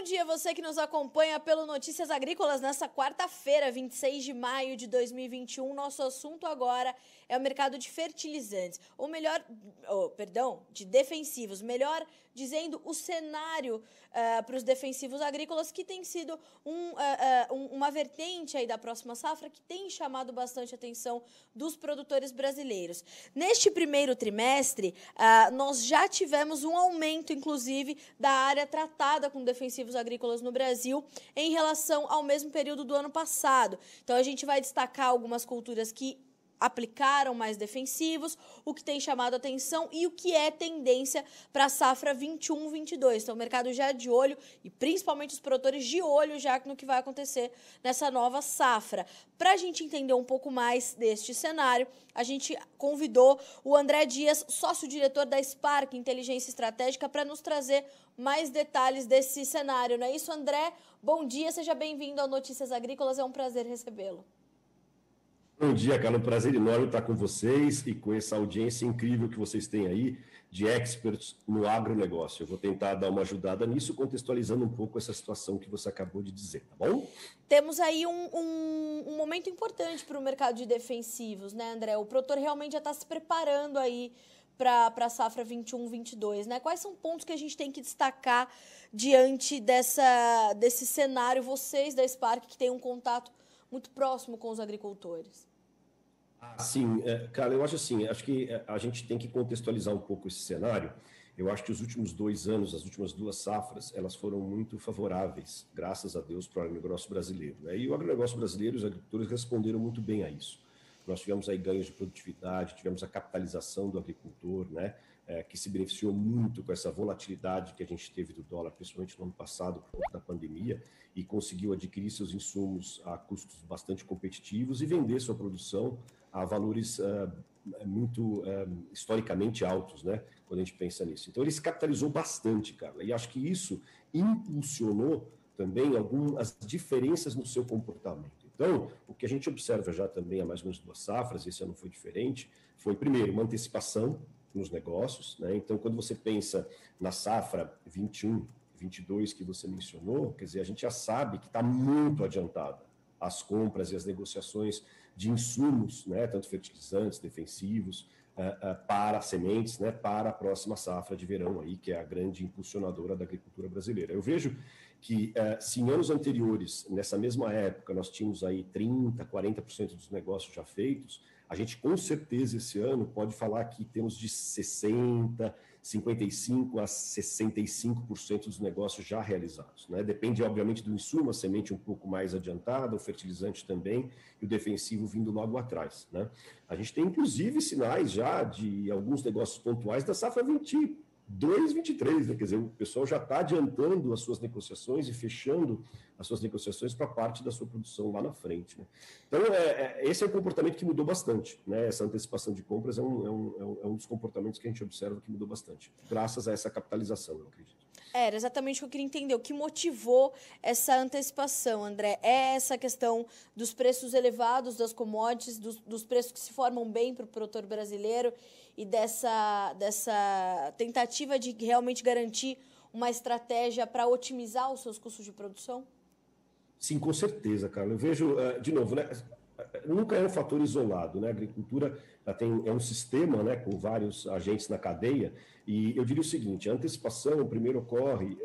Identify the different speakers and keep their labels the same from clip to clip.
Speaker 1: dia, você que nos acompanha pelo Notícias Agrícolas nessa quarta-feira, 26 de maio de 2021. Nosso assunto agora é o mercado de fertilizantes, ou melhor, de defensivos. Melhor dizendo, o cenário para os defensivos agrícolas, que tem sido uma vertente aí da próxima safra que tem chamado bastante a atenção dos produtores brasileiros. Neste primeiro trimestre, nós já tivemos um aumento, inclusive, da área tratada com defensivos agrícolas no Brasil em relação ao mesmo período do ano passado. Então, a gente vai destacar algumas culturas que aplicaram mais defensivos, o que tem chamado a atenção e o que é tendência para a safra 21-22. Então, o mercado já é de olho e principalmente os produtores de olho já no que vai acontecer nessa nova safra. Para a gente entender um pouco mais deste cenário, a gente convidou o André Dias, sócio-diretor da Spark Inteligência Estratégica, para nos trazer mais detalhes desse cenário. Não é isso, André? Bom dia, seja bem-vindo ao Notícias Agrícolas, é um prazer recebê-lo.
Speaker 2: Bom dia, Carla. Um prazer enorme estar com vocês e com essa audiência incrível que vocês têm aí de experts no agronegócio. Eu vou tentar dar uma ajudada nisso, contextualizando um pouco essa situação que você acabou de dizer, tá bom?
Speaker 1: Temos aí um momento importante para o mercado de defensivos, né, André? O produtor realmente já está se preparando aí para a safra 21-22, né? Quais são pontos que a gente tem que destacar diante desse cenário? Vocês da Spark, que têm um contato muito próximo com os agricultores.
Speaker 2: Sim, cara, eu acho assim, acho que a gente tem que contextualizar um pouco esse cenário. Eu acho que os últimos 2 anos, as últimas 2 safras, elas foram muito favoráveis, graças a Deus, para o agronegócio brasileiro, né? E o agronegócio brasileiro, os agricultores responderam muito bem a isso. Nós tivemos aí ganhos de produtividade, tivemos a capitalização do agricultor, né? Que se beneficiou muito com essa volatilidade que a gente teve do dólar, principalmente no ano passado, por conta da pandemia, e conseguiu adquirir seus insumos a custos bastante competitivos e vender sua produção a valores muito historicamente altos, né? Quando a gente pensa nisso. Então, ele se capitalizou bastante, Carla, e acho que isso impulsionou também algumas diferenças no seu comportamento. Então, o que a gente observa já também há mais ou menos 2 safras, esse ano foi diferente, foi, primeiro, uma antecipação nos negócios, né? Então, quando você pensa na safra 21-22 que você mencionou, quer dizer, a gente já sabe que está muito adiantada as compras e as negociações de insumos, né? Tanto fertilizantes, defensivos, para sementes, né? Para a próxima safra de verão, aí, que é a grande impulsionadora da agricultura brasileira. Eu vejo que se em anos anteriores, nessa mesma época, nós tínhamos aí 30%, 40% dos negócios já feitos, a gente com certeza esse ano pode falar que temos de 60%, 55% a 65% dos negócios já realizados, né? Depende, obviamente, do insumo, a semente um pouco mais adiantada, o fertilizante também, e o defensivo vindo logo atrás, né? A gente tem, inclusive, sinais já de alguns negócios pontuais da safra 22-23, né? Quer dizer, o pessoal já está adiantando as suas negociações e fechando as suas negociações para parte da sua produção lá na frente, né? Então, esse é um comportamento que mudou bastante, né? Essa antecipação de compras é um dos comportamentos que a gente observa que mudou bastante, graças a essa capitalização, eu acredito.
Speaker 1: Era exatamente o que eu queria entender. O que motivou essa antecipação, André? É essa questão dos preços elevados das commodities, dos preços que se formam bem para o produtor brasileiro e dessa tentativa de realmente garantir uma estratégia para otimizar os seus custos de produção?
Speaker 2: Sim, com certeza, Carla. Eu vejo, de novo, né? Nunca é um fator isolado, né? A agricultura é um sistema, né, com vários agentes na cadeia, e eu diria o seguinte: a antecipação primeiro ocorre,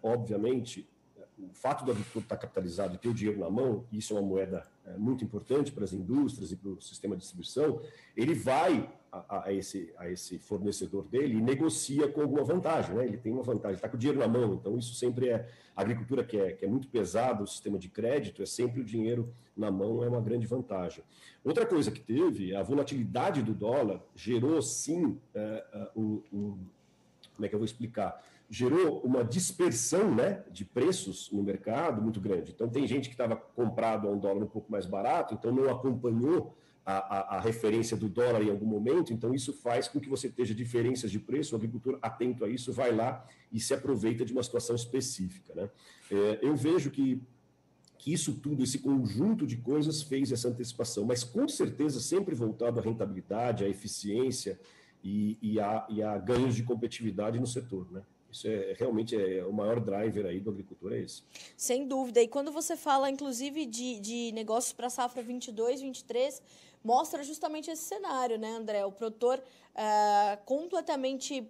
Speaker 2: obviamente, o fato do agricultor estar capitalizado e ter o dinheiro na mão, isso é uma moeda muito importante para as indústrias e para o sistema de distribuição, ele vai a esse fornecedor dele e negocia com alguma vantagem, né? Ele tem uma vantagem, está com o dinheiro na mão, então isso sempre a agricultura que é muito pesada, o sistema de crédito, é sempre o dinheiro na mão, é uma grande vantagem. Outra coisa que teve, a volatilidade do dólar gerou, sim, como é que eu vou explicar? Gerou uma dispersão, né, de preços no mercado muito grande. Então, tem gente que estava comprado a um dólar um pouco mais barato, então não acompanhou a referência do dólar em algum momento, então isso faz com que você esteja diferenças de preço, o agricultor atento a isso vai lá e se aproveita de uma situação específica, né? Eu vejo que isso tudo, esse conjunto de coisas fez essa antecipação, mas com certeza sempre voltado à rentabilidade, à eficiência e a ganhos de competitividade no setor, né? Isso realmente o maior driver aí do agricultor é esse.
Speaker 1: Sem dúvida. E quando você fala, inclusive, de negócios para a safra 22, 23, mostra justamente esse cenário, né, André? O produtor completamente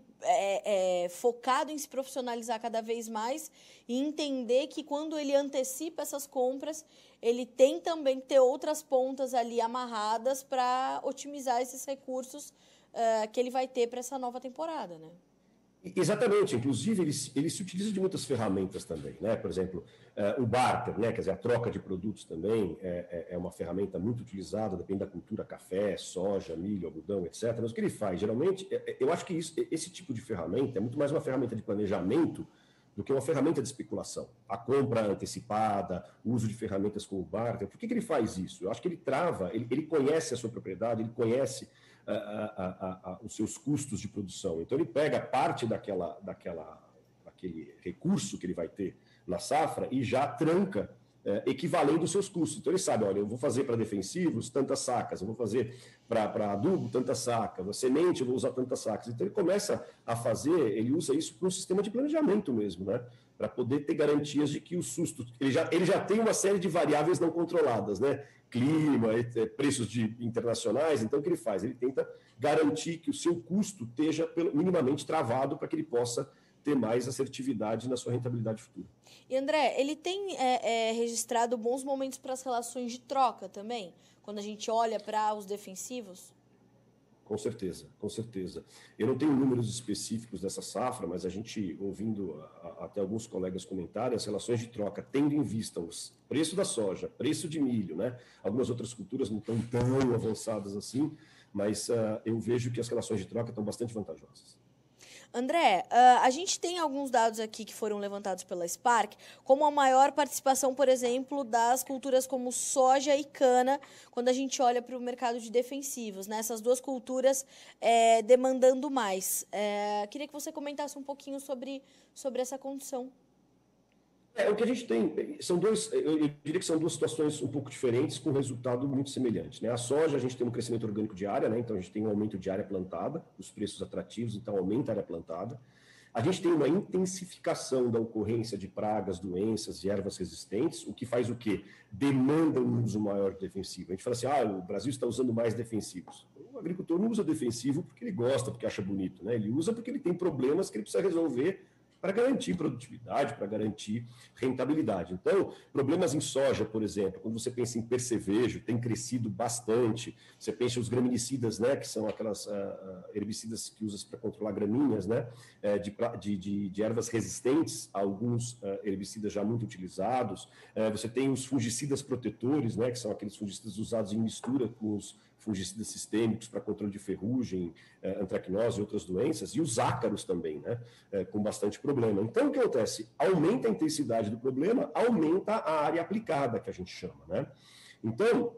Speaker 1: focado em se profissionalizar cada vez mais e entender que quando ele antecipa essas compras, ele tem também que ter outras pontas ali amarradas para otimizar esses recursos que ele vai ter para essa nova temporada, né?
Speaker 2: Exatamente, inclusive ele se utiliza de muitas ferramentas também, né? Por exemplo, o barter, né? Quer dizer, a troca de produtos também é uma ferramenta muito utilizada, depende da cultura, café, soja, milho, algodão, etc. Mas o que ele faz, geralmente, eu acho que esse tipo de ferramenta é muito mais uma ferramenta de planejamento do que uma ferramenta de especulação. A compra antecipada, o uso de ferramentas como o barter. Por que ele faz isso? Eu acho que ele trava, ele conhece a sua propriedade, ele conhece os seus custos de produção. Então, ele pega parte daquele recurso que ele vai ter na safra e já tranca equivalendo os seus custos. Então, ele sabe, olha, eu vou fazer para defensivos tantas sacas, eu vou fazer para adubo tantas sacas, semente eu vou usar tantas sacas. Então, ele começa a fazer, ele usa isso para um sistema de planejamento mesmo, né? Para poder ter garantias de que o susto... Ele já tem uma série de variáveis não controladas, né? Clima, preços internacionais. Então, o que ele faz? Ele tenta garantir que o seu custo esteja minimamente travado para que ele possa ter mais assertividade na sua rentabilidade futura.
Speaker 1: E, André, ele tem registrado bons momentos para as relações de troca também, quando a gente olha para os defensivos?
Speaker 2: Com certeza, com certeza. Eu não tenho números específicos dessa safra, mas a gente, ouvindo até alguns colegas comentarem, as relações de troca, tendo em vista os preço da soja, preço de milho, né? Algumas outras culturas não estão tão avançadas assim, mas eu vejo que as relações de troca estão bastante vantajosas.
Speaker 1: André, a gente tem alguns dados aqui que foram levantados pela Spark, como a maior participação, por exemplo, das culturas como soja e cana, quando a gente olha para o mercado de defensivos, né? Essas duas culturas demandando mais. Queria que você comentasse um pouquinho sobre essa condição.
Speaker 2: O que a gente tem eu diria que são duas situações um pouco diferentes, com resultado muito semelhante, né? A soja, a gente tem um crescimento orgânico de área, né? Então a gente tem um aumento de área plantada, os preços atrativos, então aumenta a área plantada. A gente tem uma intensificação da ocorrência de pragas, doenças e ervas resistentes, o que faz o quê? Demanda um uso maior de defensivo. A gente fala assim, o Brasil está usando mais defensivos. O agricultor não usa defensivo porque ele gosta, porque acha bonito, né? Ele usa porque ele tem problemas que ele precisa resolver para garantir produtividade, para garantir rentabilidade. Então, problemas em soja, por exemplo, quando você pensa em percevejo, tem crescido bastante. Você pensa os graminicidas, né, que são aquelas herbicidas que usam para controlar gramíneas, né, de ervas resistentes a alguns herbicidas já muito utilizados. Você tem os fungicidas protetores, né, que são aqueles fungicidas usados em mistura com os fungicidas sistêmicos para controle de ferrugem, antracnose e outras doenças, e os ácaros também, né, com bastante problema. Então, o que acontece? Aumenta a intensidade do problema, aumenta a área aplicada, que a gente chama, né? Então,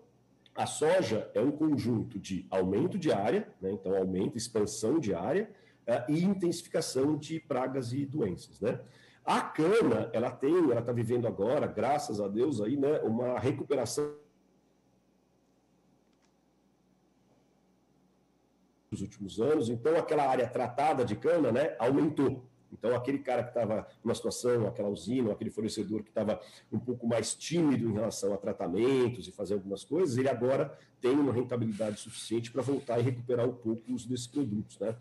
Speaker 2: a soja é um conjunto de aumento de área, né? Então aumento, expansão de área e intensificação de pragas e doenças, né? A cana, ela está vivendo agora, graças a Deus, aí, né, uma recuperação nos últimos anos, então aquela área tratada de cana, né, aumentou. Então, aquele cara que estava numa situação, aquela usina, aquele fornecedor que estava um pouco mais tímido em relação a tratamentos e fazer algumas coisas, ele agora tem uma rentabilidade suficiente para voltar e recuperar um pouco o uso desses produtos, né?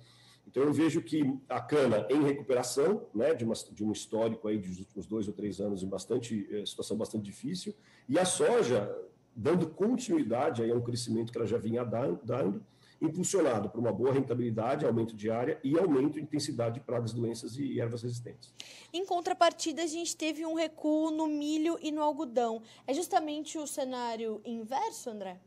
Speaker 2: Então, eu vejo que a cana em recuperação, né, de um histórico aí dos últimos 2 ou 3 anos em situação bastante difícil, e a soja dando continuidade aí a um crescimento que ela já vinha dando, impulsionado por uma boa rentabilidade, aumento de área e aumento de intensidade de pragas, doenças e ervas resistentes.
Speaker 1: Em contrapartida, a gente teve um recuo no milho e no algodão. É justamente o cenário inverso, André?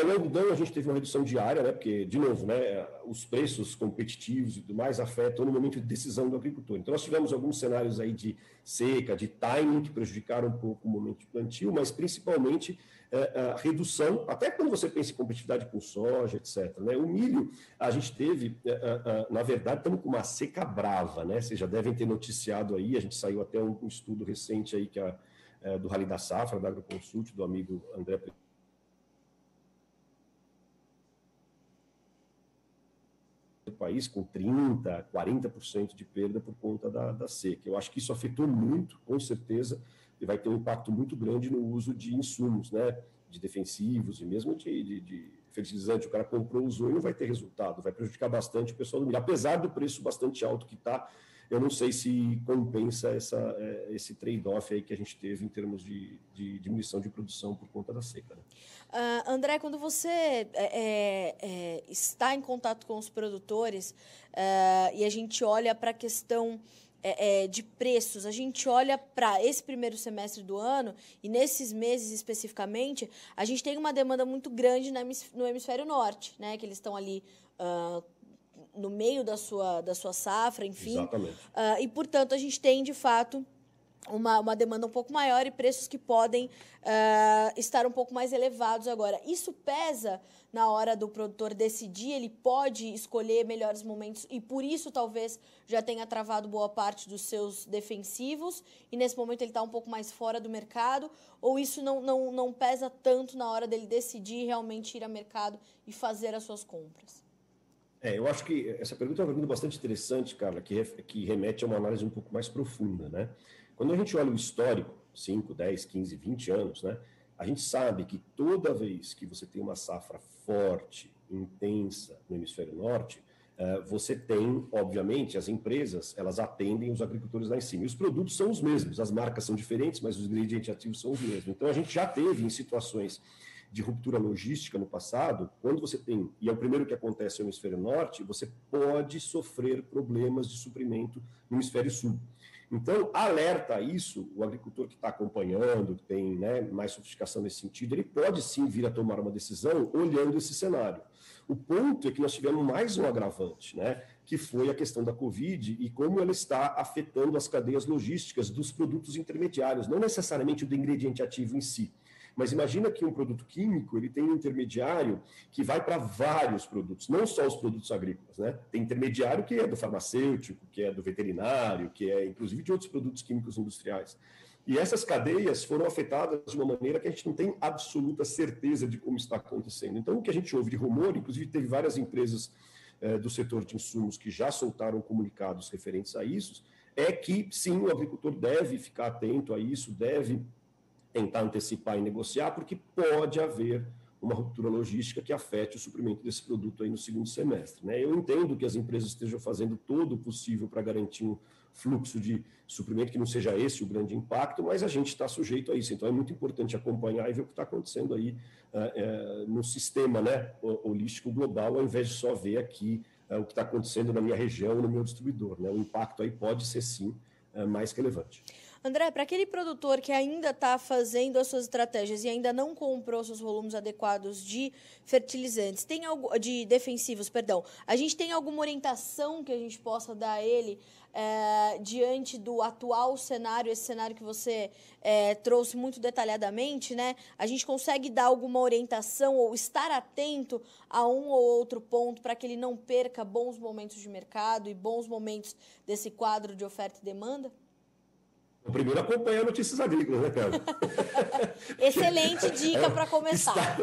Speaker 2: No algodão a gente teve uma redução de área, né? Porque, de novo, né, os preços competitivos e tudo mais afetam no momento de decisão do agricultor. Então, nós tivemos alguns cenários aí de seca, de timing, que prejudicaram um pouco o momento de plantio, mas principalmente a redução, até quando você pensa em competitividade com soja, etc. Né? O milho, a gente teve, na verdade, estamos com uma seca brava, né? Vocês já devem ter noticiado aí, a gente saiu até um estudo recente aí que do Rally da Safra, da Agroconsult, do amigo André do país com 30%, 40% de perda por conta da seca. Eu acho que isso afetou muito, com certeza, e vai ter um impacto muito grande no uso de insumos, né, de defensivos e mesmo de fertilizante. O cara comprou, usou e não vai ter resultado, vai prejudicar bastante o pessoal do milho. Apesar do preço bastante alto que está, eu não sei se compensa esse trade-off aí que a gente teve em termos de diminuição de produção por conta da seca. Né?
Speaker 1: André, quando você está em contato com os produtores e a gente olha para a questão de preços, a gente olha para esse primeiro semestre do ano e nesses meses especificamente, a gente tem uma demanda muito grande no hemisfério norte, né? Que eles estão ali no meio da sua safra, enfim.
Speaker 2: Exatamente.
Speaker 1: E, portanto, a gente tem, de fato, uma demanda um pouco maior e preços que podem estar um pouco mais elevados agora. Isso pesa na hora do produtor decidir, ele pode escolher melhores momentos e, por isso, talvez já tenha travado boa parte dos seus defensivos e, nesse momento, ele está um pouco mais fora do mercado, ou isso não pesa tanto na hora dele decidir realmente ir ao mercado e fazer as suas compras?
Speaker 2: Eu acho que essa pergunta é uma pergunta bastante interessante, Carla, que remete a uma análise um pouco mais profunda, né? Quando a gente olha o histórico, 5, 10, 15, 20 anos, né? A gente sabe que toda vez que você tem uma safra forte, intensa no hemisfério norte, você tem, obviamente, as empresas, elas atendem os agricultores lá em cima. E os produtos são os mesmos, as marcas são diferentes, mas os ingredientes ativos são os mesmos. Então, a gente já teve em situações de ruptura logística no passado, quando você tem, e é o primeiro que acontece no hemisfério norte, você pode sofrer problemas de suprimento no hemisfério sul. Então, alerta a isso, o agricultor que está acompanhando, que tem, né, mais sofisticação nesse sentido, ele pode sim vir a tomar uma decisão olhando esse cenário. O ponto é que nós tivemos mais um agravante, né, que foi a questão da Covid e como ela está afetando as cadeias logísticas dos produtos intermediários, não necessariamente o do ingrediente ativo em si. Mas imagina que um produto químico ele tem um intermediário que vai para vários produtos, não só os produtos agrícolas, né? Tem intermediário que é do farmacêutico, que é do veterinário, que é inclusive de outros produtos químicos industriais. E essas cadeias foram afetadas de uma maneira que a gente não tem absoluta certeza de como está acontecendo. Então, o que a gente ouve de rumor, inclusive teve várias empresas do setor de insumos que já soltaram comunicados referentes a isso, é que sim, o agricultor deve ficar atento a isso, deve tentar antecipar e negociar, porque pode haver uma ruptura logística que afete o suprimento desse produto aí no segundo semestre. Né? Eu entendo que as empresas estejam fazendo todo o possível para garantir um fluxo de suprimento que não seja esse o grande impacto, mas a gente está sujeito a isso. Então, é muito importante acompanhar e ver o que está acontecendo aí no sistema, né, holístico global, ao invés de só ver aqui o que está acontecendo na minha região, no meu distribuidor. Né? O impacto aí pode ser, sim, mais relevante.
Speaker 1: André, para aquele produtor que ainda está fazendo as suas estratégias e ainda não comprou seus volumes adequados de fertilizantes, de defensivos, perdão, a gente tem alguma orientação que a gente possa dar a ele diante do atual cenário, esse cenário que você trouxe muito detalhadamente, né? A gente consegue dar alguma orientação ou estar atento a um ou outro ponto para que ele não perca bons momentos de mercado e bons momentos desse quadro de oferta e demanda?
Speaker 2: O primeiro acompanha notícias agrícolas, né, cara?
Speaker 1: Excelente dica para começar.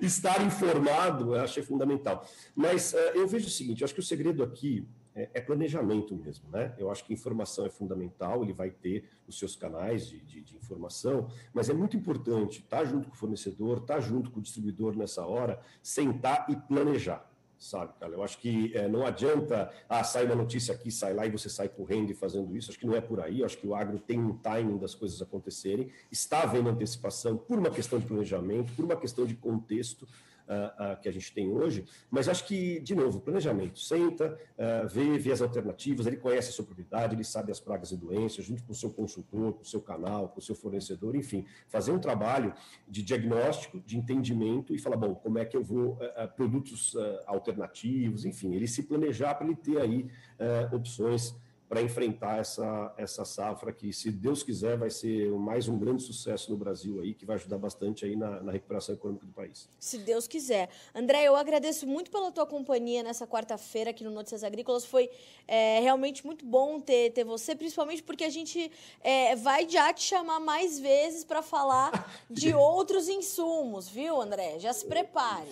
Speaker 2: Estar informado, eu acho fundamental. Mas eu vejo o seguinte, eu acho que o segredo aqui é planejamento mesmo, né? Eu acho que informação é fundamental, ele vai ter os seus canais de informação, mas é muito importante estar junto com o fornecedor, estar junto com o distribuidor nessa hora, sentar e planejar. Sabe, cara? Eu acho que não adianta sai uma notícia aqui, sai lá e você sai correndo e fazendo isso. Acho que não é por aí. Acho que o agro tem um timing das coisas acontecerem. Está havendo antecipação por uma questão de planejamento, por uma questão de contexto que a gente tem hoje. Mas acho que, de novo, planejamento. Senta, vê as alternativas, ele conhece a sua propriedade, ele sabe as pragas e doenças, junto com o seu consultor, com o seu canal, com o seu fornecedor, enfim. Fazer um trabalho de diagnóstico, de entendimento e falar, bom, como é que eu vou produtos alternativos, enfim, ele se planejar para ele ter aí opções para enfrentar essa safra que, se Deus quiser, vai ser mais um grande sucesso no Brasil aí, que vai ajudar bastante aí na recuperação econômica do país.
Speaker 1: Se Deus quiser. André, eu agradeço muito pela tua companhia nessa quarta-feira aqui no Notícias Agrícolas. Foi realmente muito bom ter você, principalmente porque a gente vai já te chamar mais vezes para falar de outros insumos, viu, André? Já se prepare.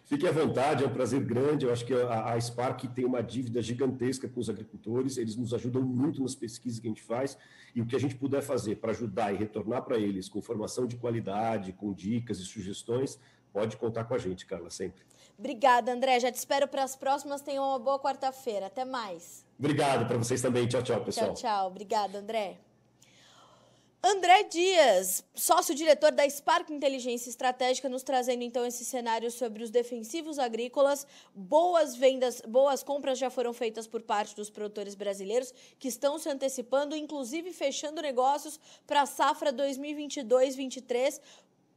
Speaker 2: Fique à vontade, é um prazer grande. Eu acho que a Spark tem uma dívida gigantesca com os agricultores, eles nos ajudam muito nas pesquisas que a gente faz, e o que a gente puder fazer para ajudar e retornar para eles com informação de qualidade, com dicas e sugestões, pode contar com a gente, Carla, sempre.
Speaker 1: Obrigada, André. Já te espero para as próximas. Tenham uma boa quarta-feira. Até mais.
Speaker 2: Obrigado para vocês também. Tchau, tchau, pessoal.
Speaker 1: Tchau, tchau. Obrigada, André. André Dias, sócio-diretor da Spark Inteligência Estratégica, nos trazendo então esse cenário sobre os defensivos agrícolas. Boas vendas, boas compras já foram feitas por parte dos produtores brasileiros, que estão se antecipando, inclusive fechando negócios para a safra 2022-23,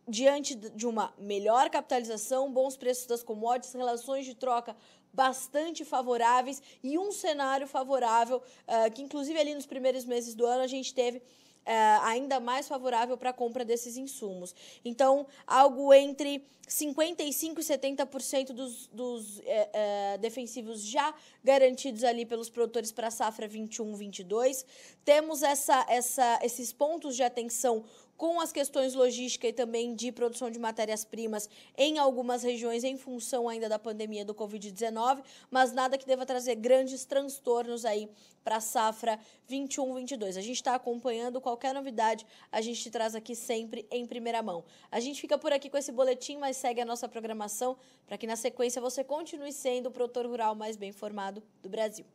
Speaker 1: diante de uma melhor capitalização, bons preços das commodities, relações de troca bastante favoráveis e um cenário favorável, que inclusive ali nos primeiros meses do ano a gente teve ainda mais favorável para a compra desses insumos. Então, algo entre 55% e 70% dos defensivos já garantidos ali pelos produtores para a safra 21-22. Temos esses pontos de atenção com as questões logísticas e também de produção de matérias-primas em algumas regiões em função ainda da pandemia do Covid-19, mas nada que deva trazer grandes transtornos aí para a safra 21-22. A gente está acompanhando qualquer novidade, a gente traz aqui sempre em primeira mão. A gente fica por aqui com esse boletim, mas segue a nossa programação para que na sequência você continue sendo o produtor rural mais bem informado do Brasil.